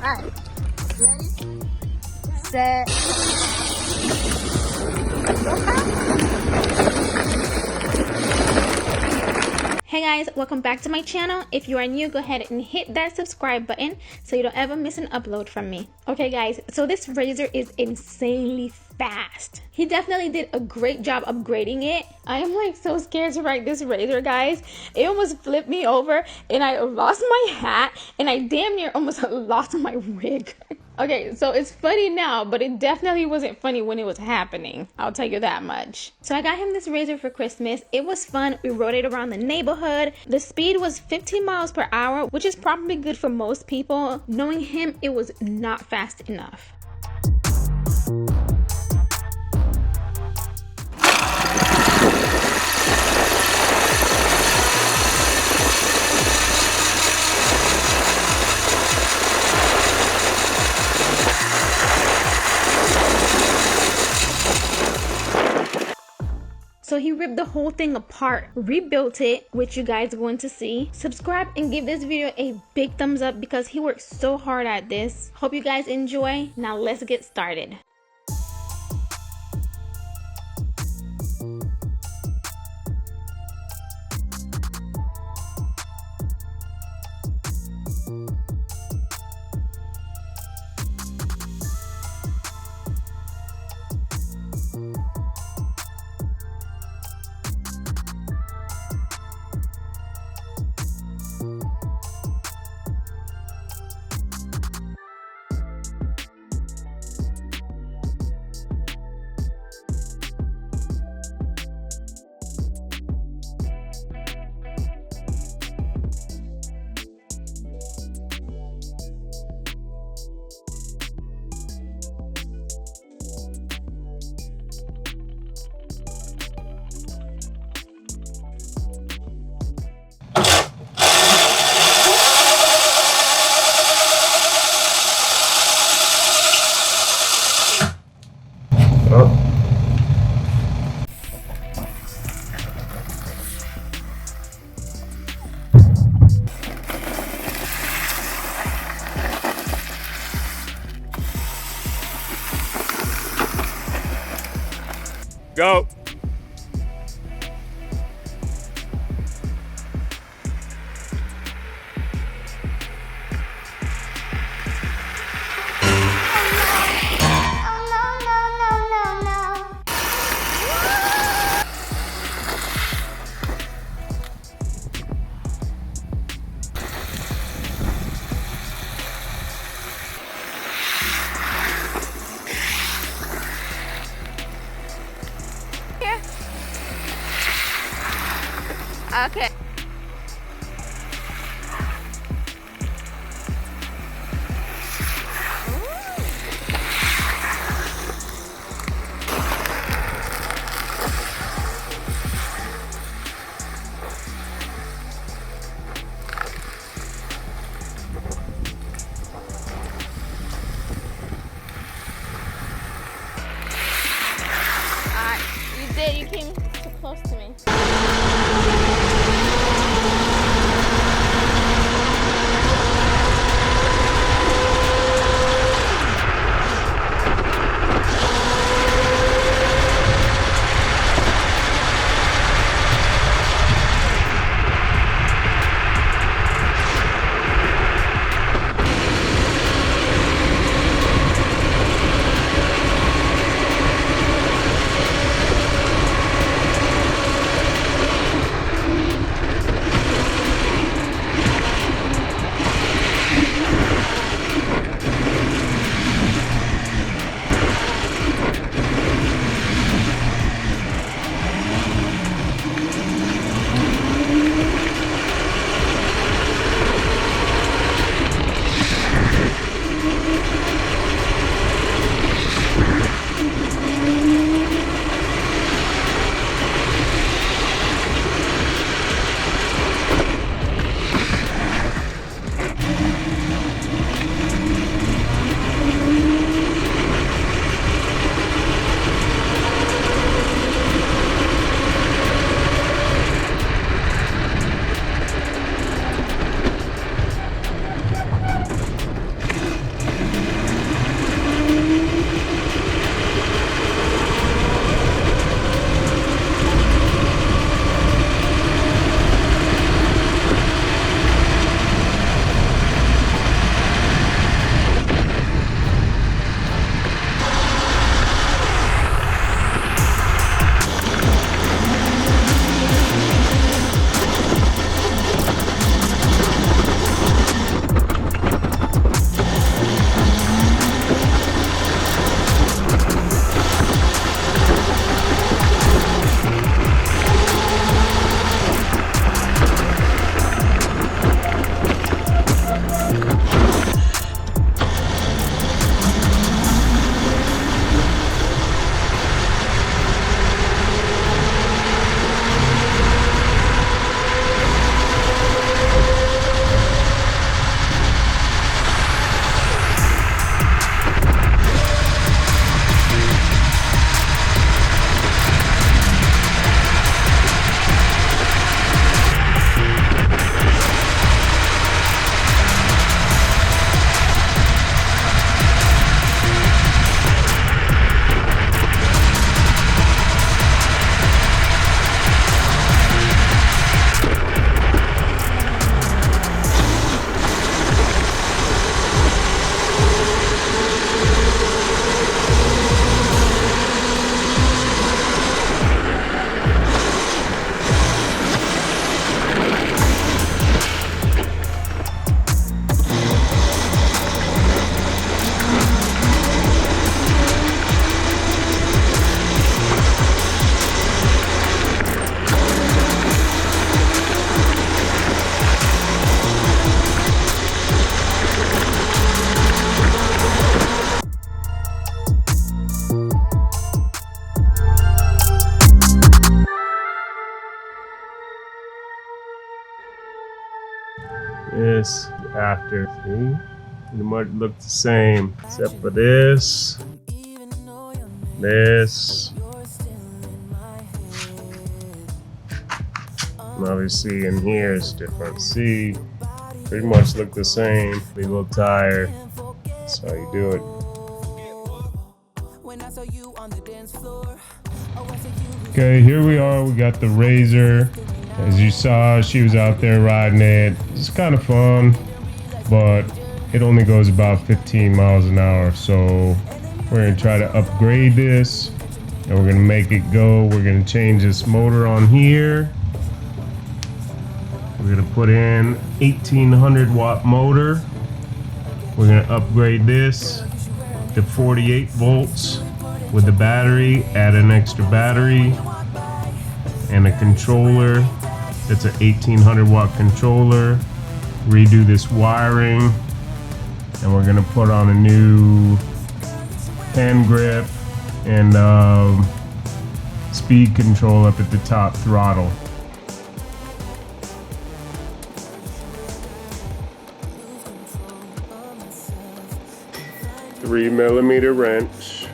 Alright. Ready? Set. Hey guys, welcome back to my channel. If you are new, go ahead and hit that subscribe button so you don't ever miss an upload from me. Okay guys, so this razor is insanely fast. He definitely did a great job upgrading it. I am like so scared to ride this razor, guys. It almost flipped me over and I lost my hat and I damn near almost lost my wig. Okay, so it's funny now, but it definitely wasn't funny when it was happening. I'll tell you that much. So I got him this razor for Christmas. It was fun. We rode it around the neighborhood. The speed was 15 miles per hour, which is probably good for most people. Knowing him, it was not fast enough. So he ripped the whole thing apart, rebuilt it, which you guys are going to see. Subscribe and give this video a big thumbs up because he worked so hard at this. Hope you guys enjoy. Now let's get started. Go. Okay. You did. You came too close to me. this after. See? Pretty much look the same, except for this. This. And obviously in here is different. See? Pretty much look the same. Be a little tired. That's how you do it. Okay, here we are. We got the Razor. As you saw, she was out there riding it. It's kind of fun, but it only goes about 15 miles an hour. So we're gonna try to upgrade this, and we're gonna make it go. We're gonna change this motor on here. We're gonna put in 1800 watt motor. We're gonna upgrade this to 48 volts with the battery, add an extra battery and a controller. It's an 1800 watt controller. Redo this wiring, and we're gonna put on a new hand grip and speed control up at the top throttle. 3mm wrench.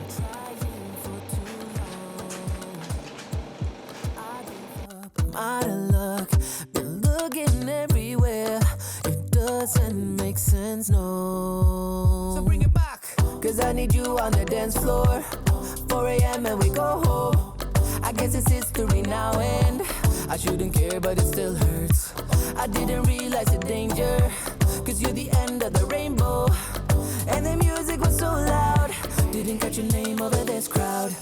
Out of luck, been looking everywhere. It doesn't make sense, no. So bring it back, cause I need you on the dance floor. 4 a.m. and we go home. I guess it's history now, and I shouldn't care, but it still hurts. I didn't realize the danger, cause you're the end of the rainbow. And the music was so loud, didn't catch your name over this crowd.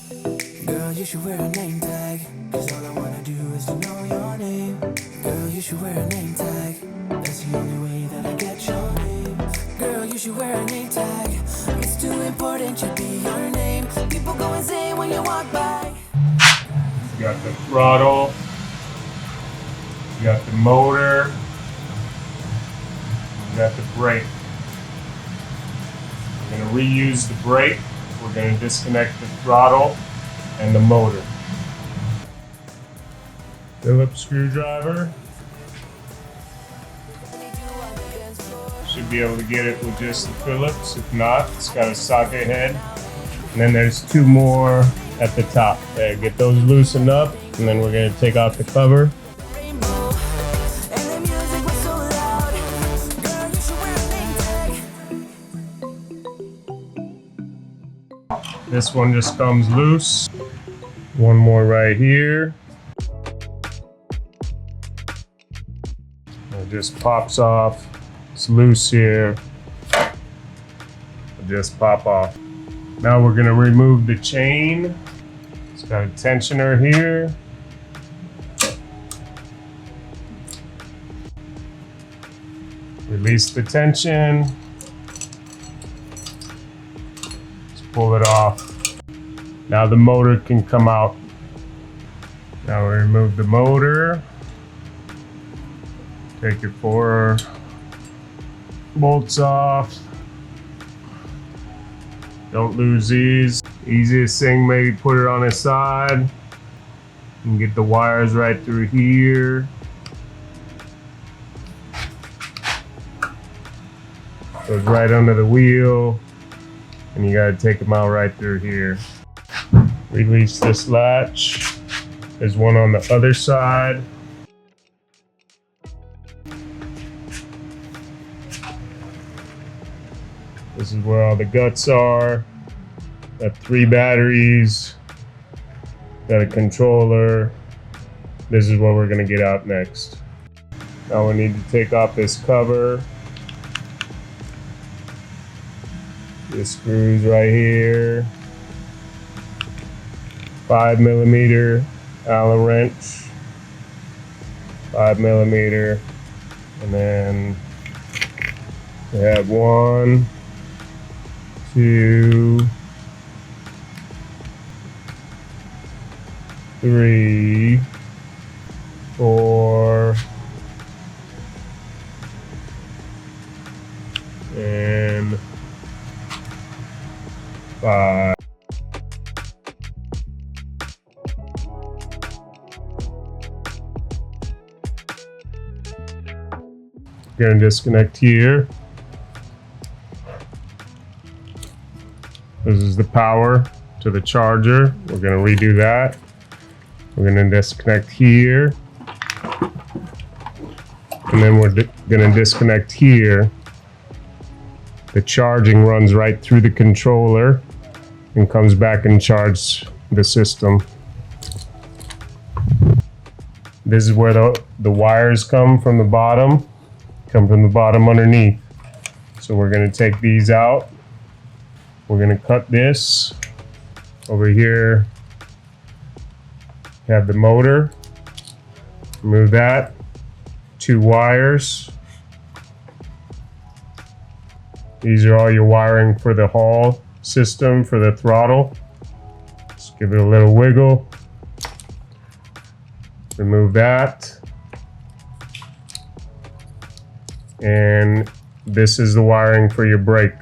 Girl, you should wear a name tag, cause all I wanna do is to know your name. Girl, you should wear a name tag, that's the only way that I get your name. Girl, you should wear a name tag, it's too important to be your name. People go insane when you walk by. You got the throttle, you got the motor, you got the brake. We're going to reuse the brake. We're going to disconnect the throttle and the motor. Phillips screwdriver. Should be able to get it with just the Phillips. If not, it's got a socket head. And then there's two more at the top. There, get those loosened up, and then we're going to take off the cover. This one just comes loose. One more right here. It just pops off. It's loose here. It'll just pop off. Now we're gonna remove the chain. It's got a tensioner here. Release the tension. Pull it off. Now the motor can come out. Now we remove the motor. Take your 4 bolts off. Don't lose these. Easiest thing, maybe put it on its side. And get the wires right through here. Goes right under the wheel. And you gotta take them out right through here. Release this latch. There's one on the other side. This is where all the guts are. Got 3 batteries. Got a controller. This is what we're gonna get out next. Now we need to take off this cover. The screws right here. 5mm Allen wrench. 5mm. And then we have 1, 2, 3, 4, and 5. Gonna disconnect here. This is the power to the charger. We're gonna redo that. We're gonna disconnect here. And then we're gonna disconnect here. The charging runs right through the controller and comes back and charges the system. This is where the wires come from the bottom underneath. So we're gonna take these out. We're gonna cut this. Over here, you have the motor. Remove that. 2 wires. These are all your wiring for the Hall system, for the throttle. Just give it a little wiggle. Remove that. And this is the wiring for your brake.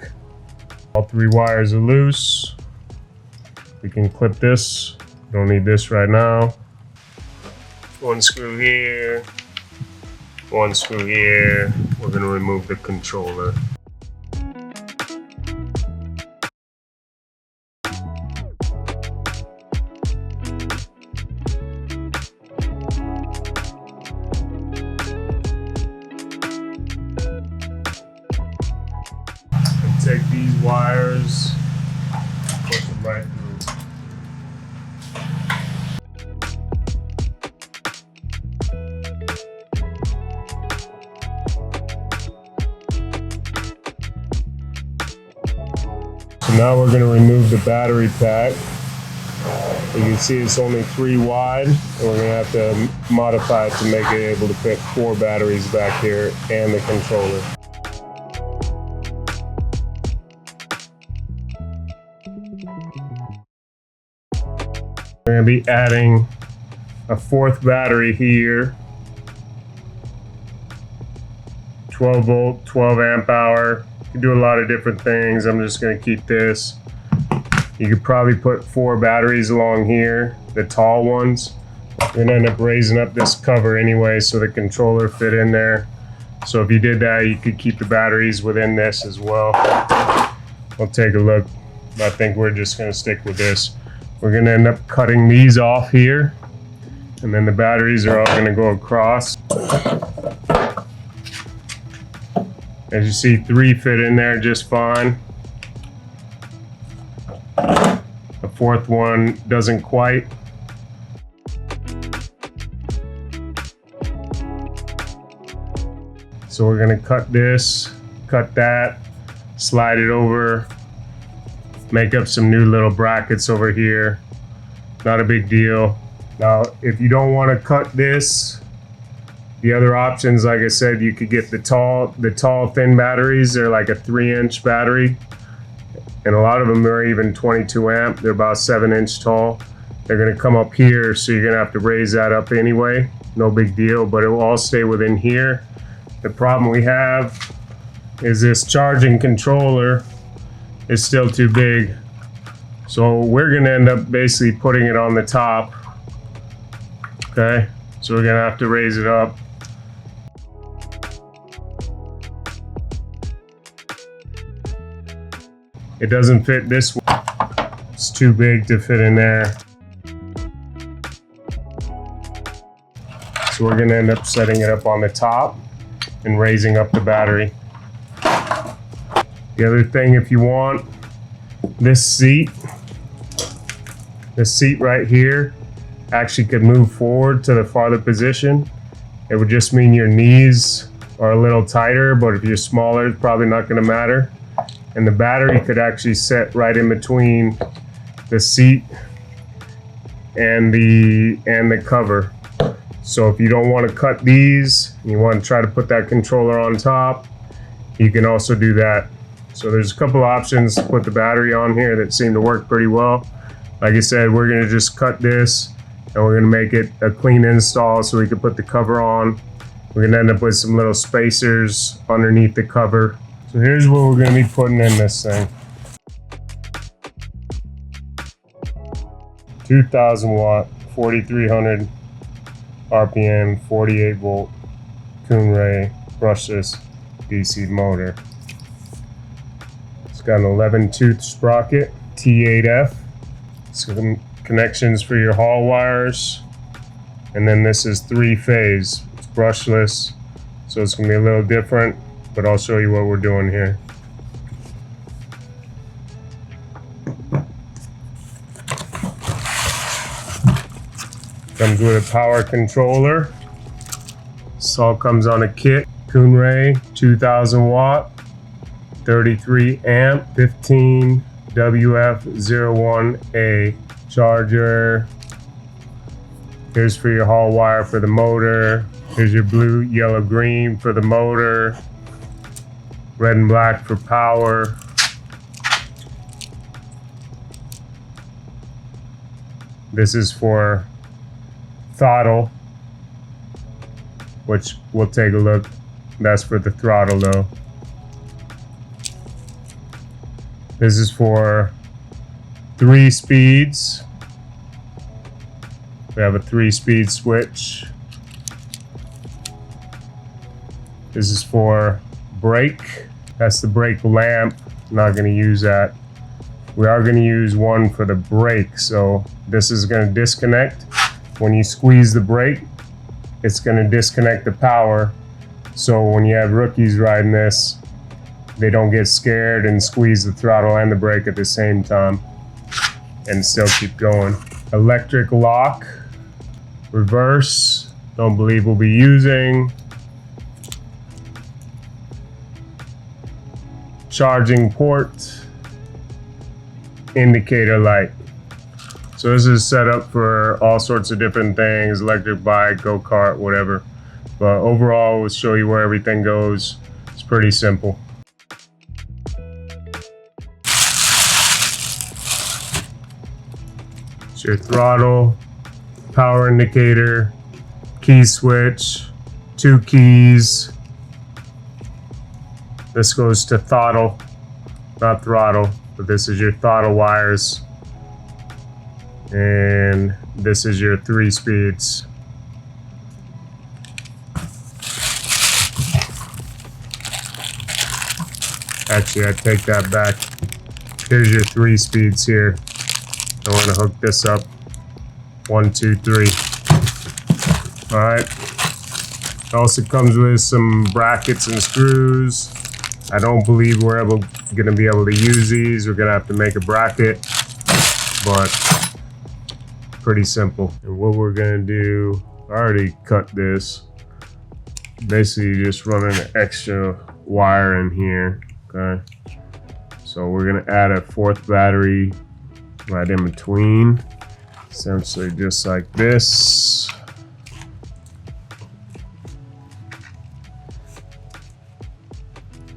All 3 wires are loose. We can clip this. Don't need this right now. 1 screw here. 1 screw here. We're going to remove the controller. Take these wires, push them right through. So now we're going to remove the battery pack. You can see it's only 3 wide, and we're going to have to modify it to make it able to fit 4 batteries back here and the controller. We're going to be adding a 4th battery here. 12 volt, 12 amp hour. You can do a lot of different things. I'm just going to keep this. You could probably put 4 batteries along here, the tall ones. You're going to end up raising up this cover anyway so the controller fit in there. So if you did that, you could keep the batteries within this as well. We'll take a look. I think we're just going to stick with this. We're going to end up cutting these off here, and then the batteries are all going to go across. As you see, 3 fit in there just fine. The 4th one doesn't quite. So we're going to cut this, cut that, slide it over, make up some new little brackets over here. Not a big deal. Now, if you don't want to cut this, the other options, like I said, you could get the tall thin batteries. They're like a 3-inch battery, and a lot of them are even 22 amp. They're about 7-inch tall. They're going to come up here, so you're going to have to raise that up anyway. No big deal, but it will all stay within here. The problem we have is this charging controller is still too big. So we're gonna end up basically putting it on the top. Okay, so we're gonna have to raise it up. It doesn't fit this way. It's too big to fit in there. So we're gonna end up setting it up on the top and raising up the battery. The other thing, if you want, this seat right here actually could move forward to the farther position. It would just mean your knees are a little tighter, but if you're smaller, it's probably not going to matter. And the battery could actually sit right in between the seat and the cover. So if you don't want to cut these, and you want to try to put that controller on top, you can also do that. So there's a couple options to put the battery on here that seem to work pretty well. Like I said, we're going to just cut this, and we're going to make it a clean install so we can put the cover on. We're going to end up with some little spacers underneath the cover. So here's what we're going to be putting in this thing. 2,000 watt, 4,300 RPM, 48 volt Coon Ray brushless DC motor. It's got an 11-tooth sprocket, T8F. Some connections for your hall wires. And then this is 3-phase. It's brushless, so it's gonna be a little different, but I'll show you what we're doing here. Comes with a power controller. This all comes on a kit. Kunray 2000 watt, 33 amp, 15 WF01A charger. Here's for your hall wire for the motor. Here's your blue, yellow, green for the motor. Red and black for power. This is for throttle, which we'll take a look. That's for the throttle though. This is for 3 speeds. We have a 3-speed switch. This is for brake. That's the brake lamp. Not going to use that. We are going to use one for the brake. So this is going to disconnect. When you squeeze the brake, it's going to disconnect the power. So when you have rookies riding this, they don't get scared and squeeze the throttle and the brake at the same time and still keep going. Electric lock, reverse, don't believe we'll be using. Charging port, indicator light. So this is set up for all sorts of different things, electric bike, go-kart, whatever. But overall, we'll show you where everything goes. It's pretty simple. It's your throttle, power indicator, key switch, 2 keys. This goes to throttle, not throttle, but this is your throttle wires. And this is your 3 speeds. Actually, I take that back. Here's your 3 speeds here. I want to hook this up. 1, 2, 3. All right. It also comes with some brackets and screws. I don't believe we're going to be able to use these. We're going to have to make a bracket, but pretty simple. And what we're going to do, I already cut this. Basically, just running an extra wire in here. Okay. So we're going to add a 4th battery right in between, essentially just like this.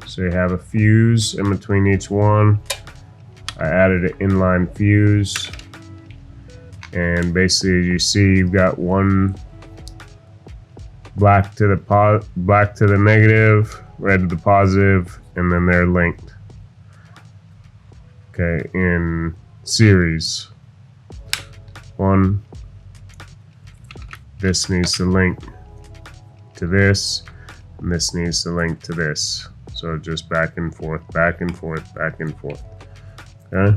So you have a fuse in between each one. I added an inline fuse, and basically as you see, you've got one black to the negative, red to the positive, and then they're linked. Okay, in series. One, this needs to link to this, and this needs to link to this. So just back and forth, back and forth, back and forth. Okay?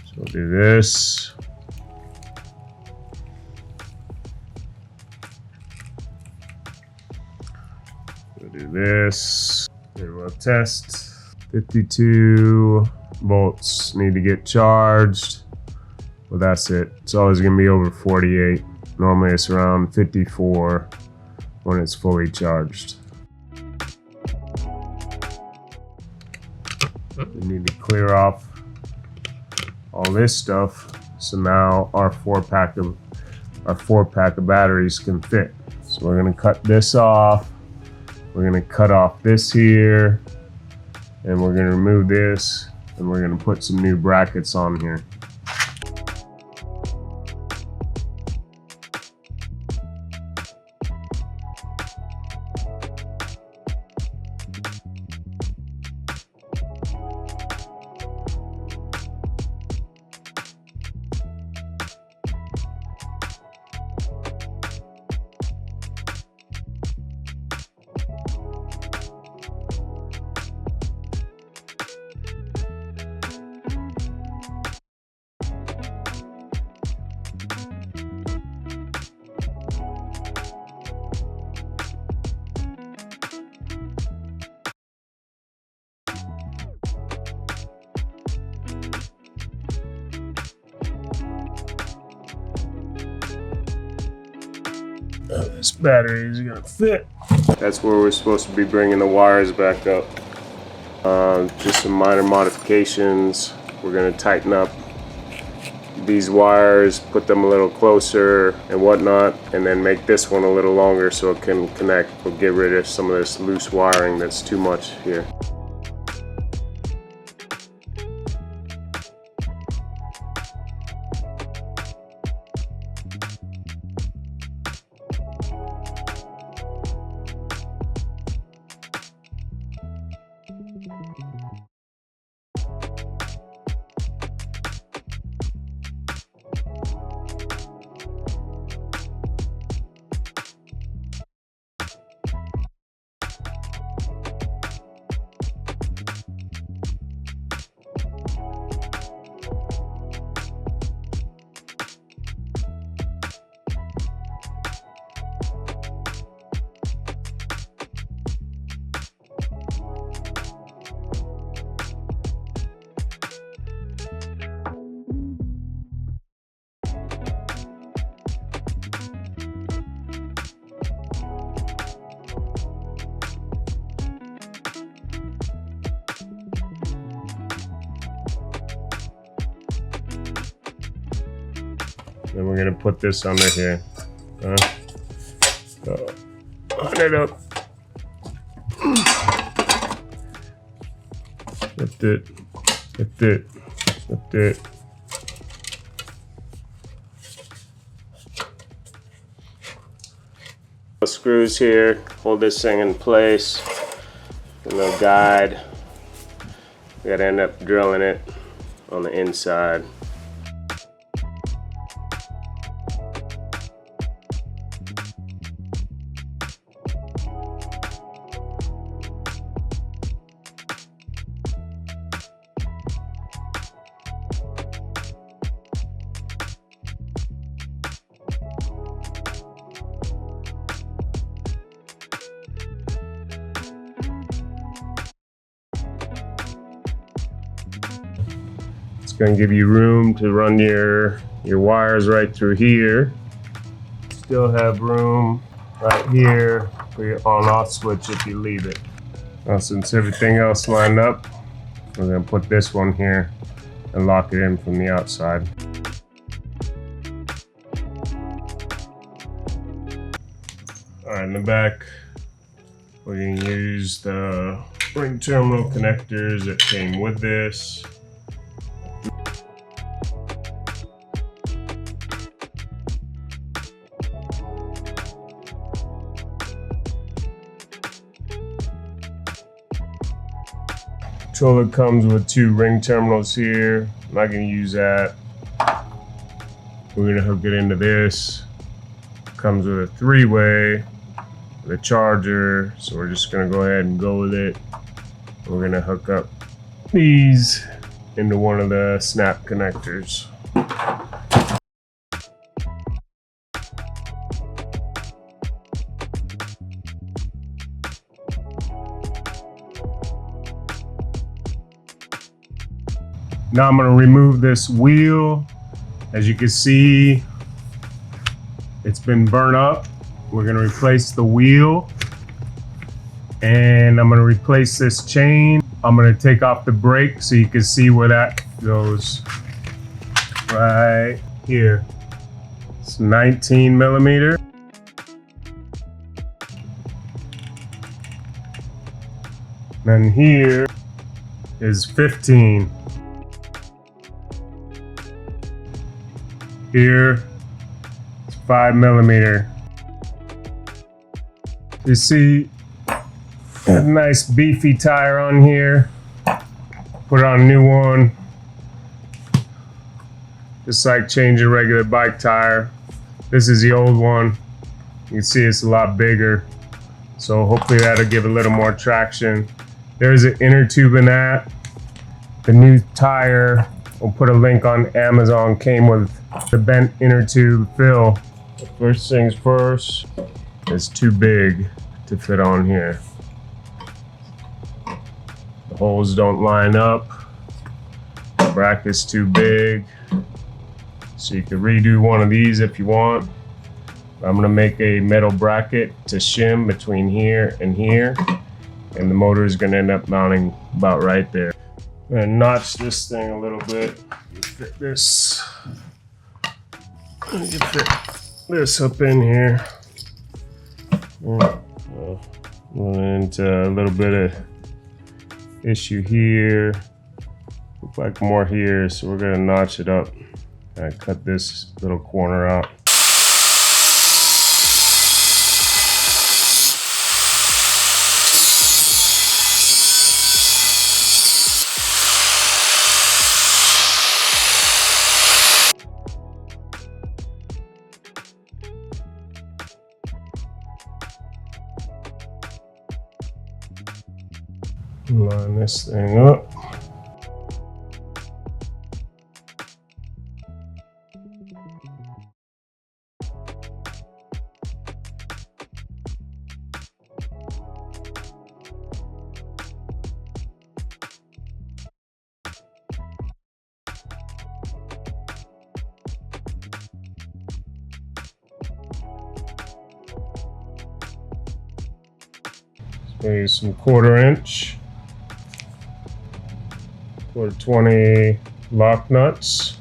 So we'll do this. We'll do this. And we'll test. 52 volts need to get charged. Well, that's it. It's always going to be over 48. Normally it's around 54 when it's fully charged. We need to clear off all this stuff, so now our 4-pack of batteries can fit. So we're going to cut this off. We're going to cut off this here, and we're going to remove this, and we're going to put some new brackets on here. This battery is gonna fit. That's where we're supposed to be bringing the wires back up. Just some minor modifications. We're gonna tighten up these wires, put them a little closer and whatnot, and then make this one a little longer so it can connect. We'll get rid of some of this loose wiring that's too much here. Then we're gonna put this under here. Line it up. Lift it, lift it, lift it. Screws here, hold this thing in place. A little guide. We gotta end up drilling it on the inside. It's going to give you room to run your wires right through here. Still have room right here for your on-off switch if you leave it. Now, since everything else lined up, we're going to put this one here and lock it in from the outside. Alright, in the back, we're going to use the ring terminal connectors that came with this. Controller comes with 2 ring terminals here. I'm not going to use that. We're going to hook it into this. Comes with a 3-way with a charger, so we're just going to go ahead and go with it. We're going to hook up these into one of the snap connectors. Now I'm going to remove this wheel. As you can see, it's been burnt up. We're going to replace the wheel. And I'm going to replace this chain. I'm going to take off the brake so you can see where that goes. Right here. It's 19 millimeter. And here is 15. Here, it's 5 millimeter. You see a nice beefy tire on here. Put on a new one. Just like changing a regular bike tire. This is the old one. You can see it's a lot bigger. So hopefully that'll give a little more traction. There's an inner tube in that. The new tire, we'll put a link on Amazon, came with the bent inner tube fill. First things first, it's too big to fit on here. The holes don't line up. The bracket's too big. So you can redo one of these if you want. I'm gonna make a metal bracket to shim between here, and the motor is gonna end up mounting about right there. I'm gonna notch this thing a little bit. Fit this. Fit this up in here. Run into a little bit of issue here. Look like more here, so we're gonna notch it up. I cut this little corner out. Line this thing up. Maybe some 1/4 inch. 420 lock nuts.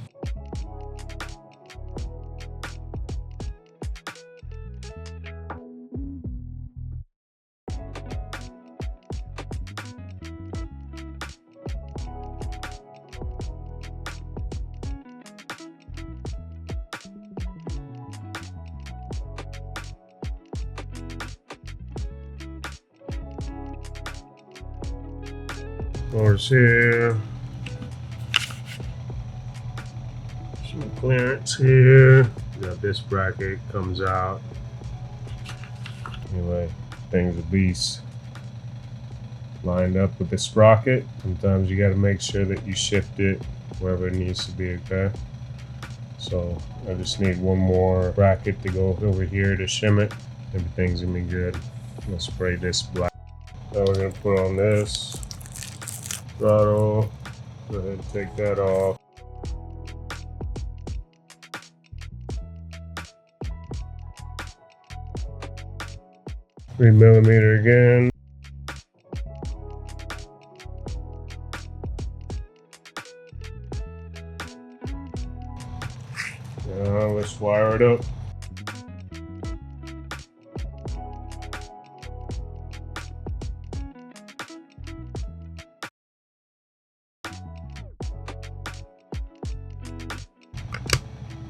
Doors here. Some clearance here. Got this bracket comes out. Anyway, thing's a beast. Lined up with the sprocket. Sometimes you got to make sure that you shift it wherever it needs to be, okay? So I just need one more bracket to go over here to shim it. Everything's gonna be good. I'm gonna spray this black. Now we're gonna put on this throttle. Go ahead and take that off. 3mm again. Let's wire it up.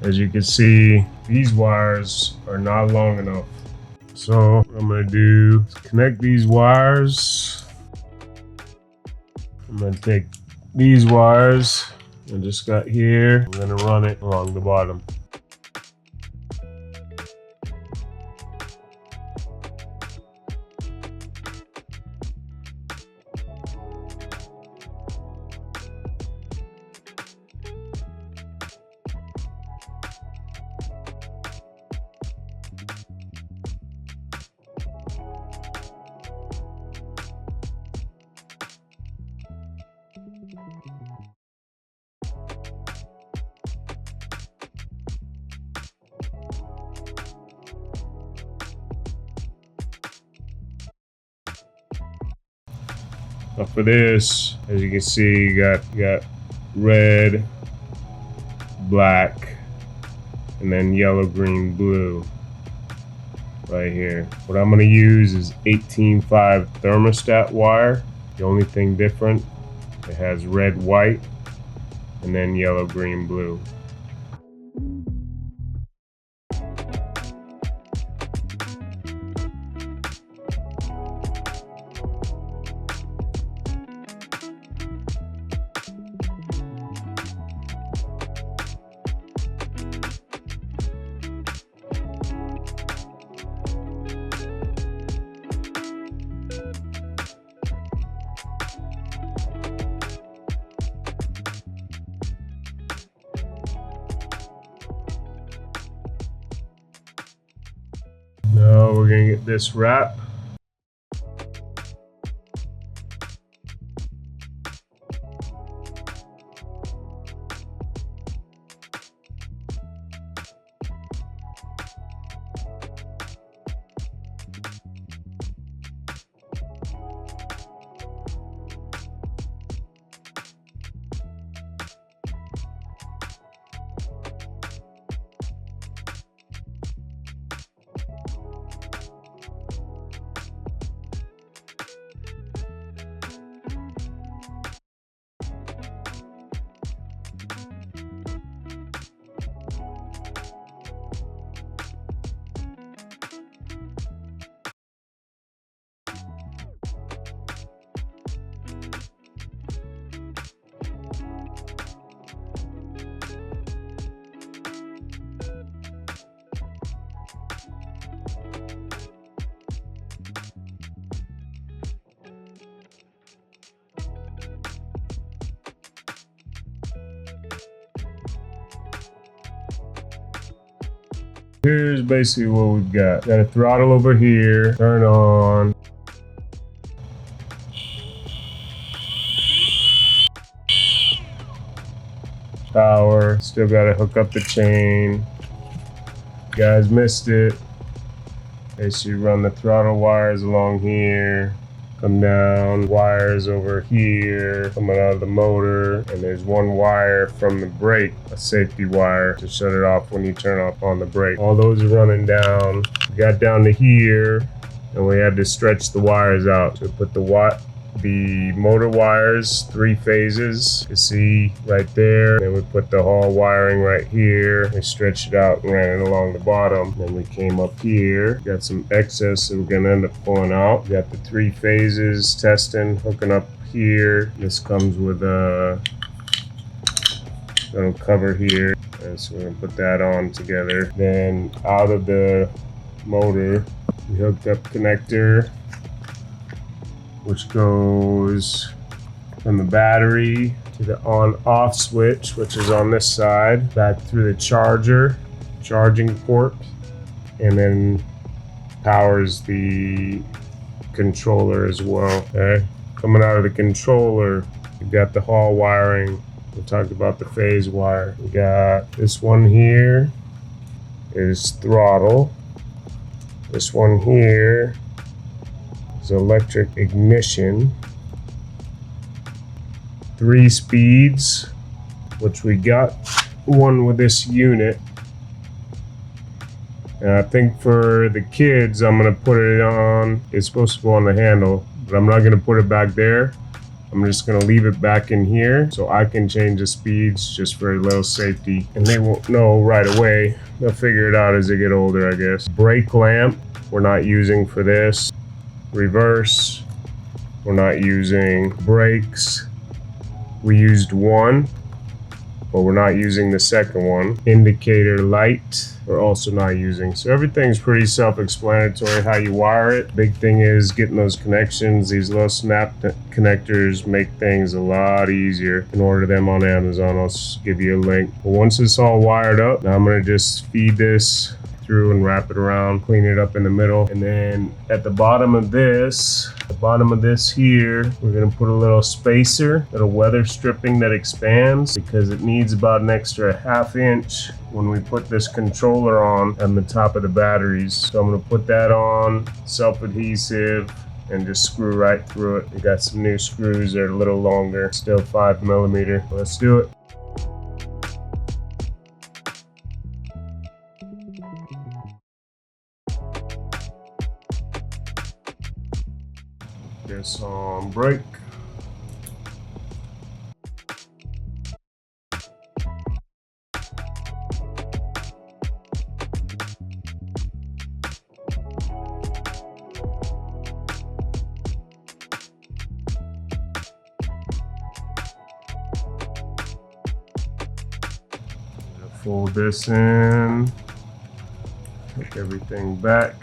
As you can see, these wires are not long enough. So what I'm gonna do is connect these wires. I'm gonna take these wires I just got here. I'm gonna run it along the bottom. Now for this, as you can see, you got red, black, and then yellow, green, blue right here. What I'm gonna use is 18.5 thermostat wire. The only thing different, it has red, white, and then yellow, green, blue. Now we're gonna get this wrap. Here's basically what we've got. Got a throttle over here, turn on. Power, still gotta hook up the chain. You guys missed it. Basically run the throttle wires along here, come down, wires over here, coming out of the motor, and there's one wire from the brake, a safety wire to shut it off when you turn off on the brake. All those are running down. We got down to here, and we had to stretch the wires out to put the motor wires, 3 phases, you see right there. Then we put the Hall wiring right here. We stretched it out and ran it along the bottom. Then we came up here, got some excess that we're gonna end up pulling out. Got the 3 phases testing, hooking up here. This comes with a little cover here. And so we're gonna put that on together. Then out of the motor, we hooked up connector, which goes from the battery to the on-off switch, which is on this side, back through the charging port, and then powers the controller as well. Okay, coming out of the controller, we've got the Hall wiring. We talked about the phase wire. We got this one here is throttle. This one here is electric ignition. 3 speeds, which we got one with this unit. And I think for the kids, I'm gonna put it on, it's supposed to go on the handle, but I'm not gonna put it back there. I'm just gonna leave it back in here so I can change the speeds just for a little safety. And they won't know right away. They'll figure it out as they get older, I guess. Brake lamp, we're not using for this. Reverse, we're not using. Brakes, we used one, but we're not using the second one. Indicator light, we're also not using. So everything's pretty self-explanatory how you wire it. Big thing is getting those connections. These little snap connectors make things a lot easier. You can order them on Amazon. I'll give you a link. But once it's all wired up, now I'm gonna just feed this through and wrap it around, clean it up in the middle. And then at the bottom of this here, we're gonna put a little spacer, little weather stripping that expands because it needs about an extra ½ inch when we put this controller on the top of the batteries. So I'm gonna put that on, self-adhesive, and just screw right through it. We got some new screws that are a little longer, still 5mm. Let's do it. This on brake. Fold this in, take everything back.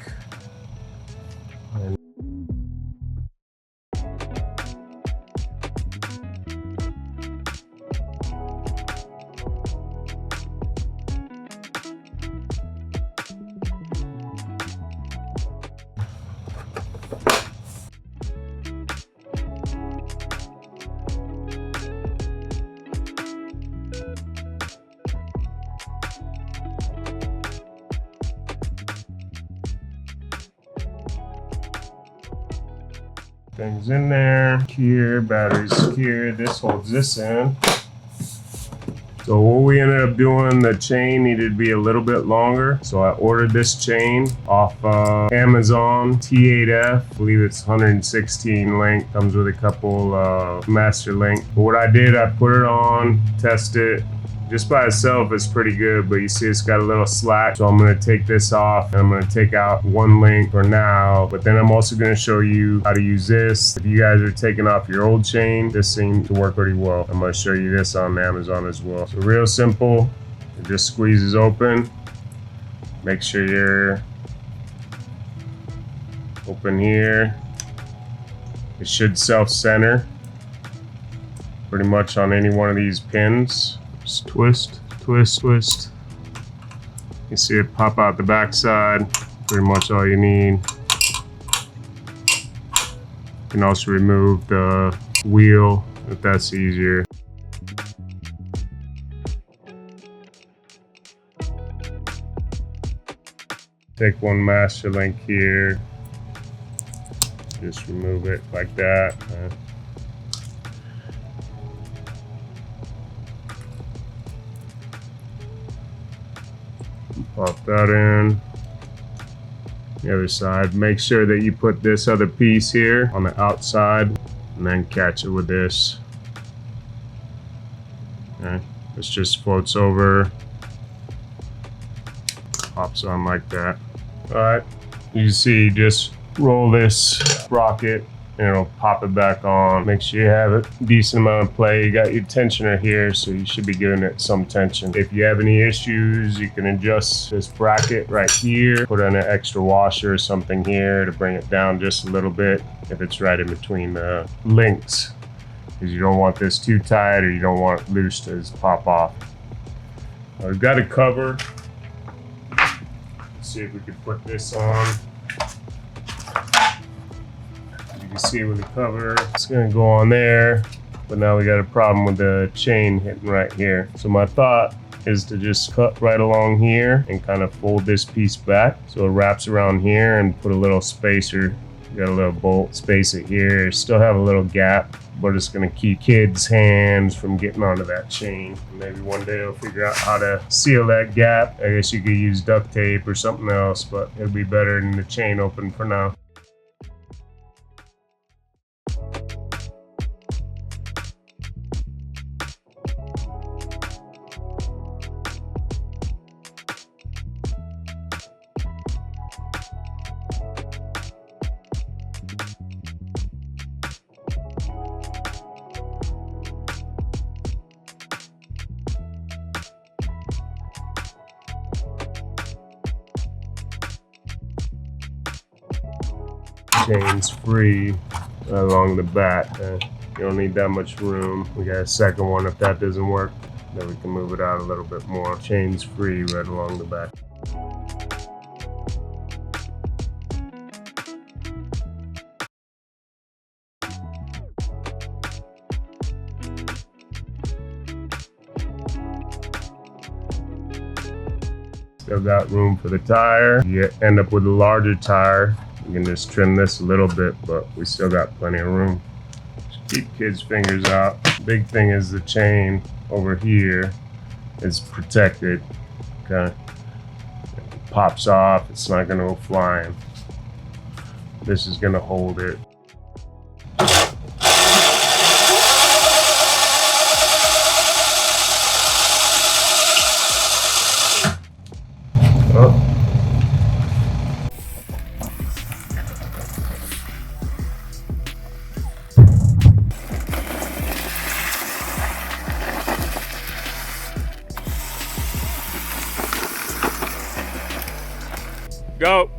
Things in there, secure, batteries secure. This holds this in. So what we ended up doing, the chain needed to be a little bit longer. So I ordered this chain off Amazon, T8F. I believe it's 116 length. Comes with a couple master length. But what I did, I put it on, test it. Just by itself, it's pretty good, but you see it's got a little slack. So I'm gonna take this off and I'm gonna take out one link for now, but then I'm also gonna show you how to use this. If you guys are taking off your old chain, this seemed to work pretty well. I'm gonna show you this on Amazon as well. So real simple, it just squeezes open. Make sure you're open here. It should self-center pretty much on any one of these pins. Just twist, twist, twist. You see it pop out the backside. Pretty much all you need. You can also remove the wheel if that's easier. Take one master link here. Just remove it like that. Pop that in. The other side. Make sure that you put this other piece here on the outside and then catch it with this. Okay. This just floats over. Pops on like that. Alright. You see, just roll this sprocket and it'll pop it back on. Make sure you have a decent amount of play. You got your tensioner here, so you should be giving it some tension. If you have any issues, you can adjust this bracket right here. Put on an extra washer or something here to bring it down just a little bit if it's right in between the links. Because you don't want this too tight or you don't want it loose to just pop off. We've got a cover. Let's see if we can put this on. You can see with the cover, it's gonna go on there, but now we got a problem with the chain hitting right here. So my thought is to just cut right along here and kind of fold this piece back so it wraps around here and put a little spacer. You got a little bolt, space it here, still have a little gap, but it's gonna keep kids' hands from getting onto that chain. Maybe one day I'll figure out how to seal that gap. I guess you could use duct tape or something else, but it'll be better than the chain open for now. Chains free along the back. You don't need that much room. We got a second one. If that doesn't work, then we can move it out a little bit more. Chains free right along the back. Still got room for the tire. You end up with a larger tire. You can just trim this a little bit, but we still got plenty of room. Just keep kids' fingers out. Big thing is the chain over here is protected. Okay, it pops off, it's not gonna go flying. This is gonna hold it. Oh. Go.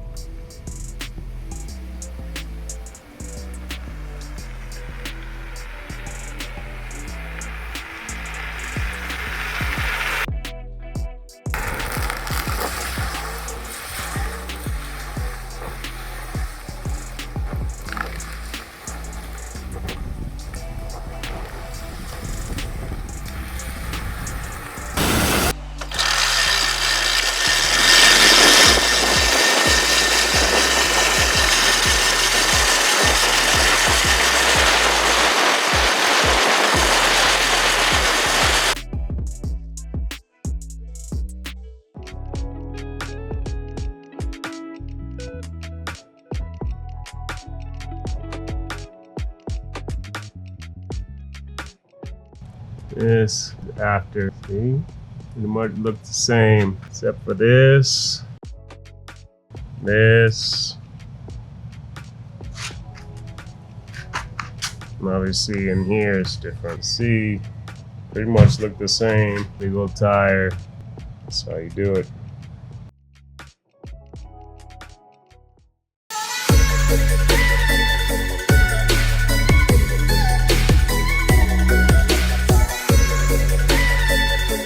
This after, see? Pretty much look the same, except for this, this, and obviously in here it's different. See, pretty much look the same. Big old tire, that's how you do it.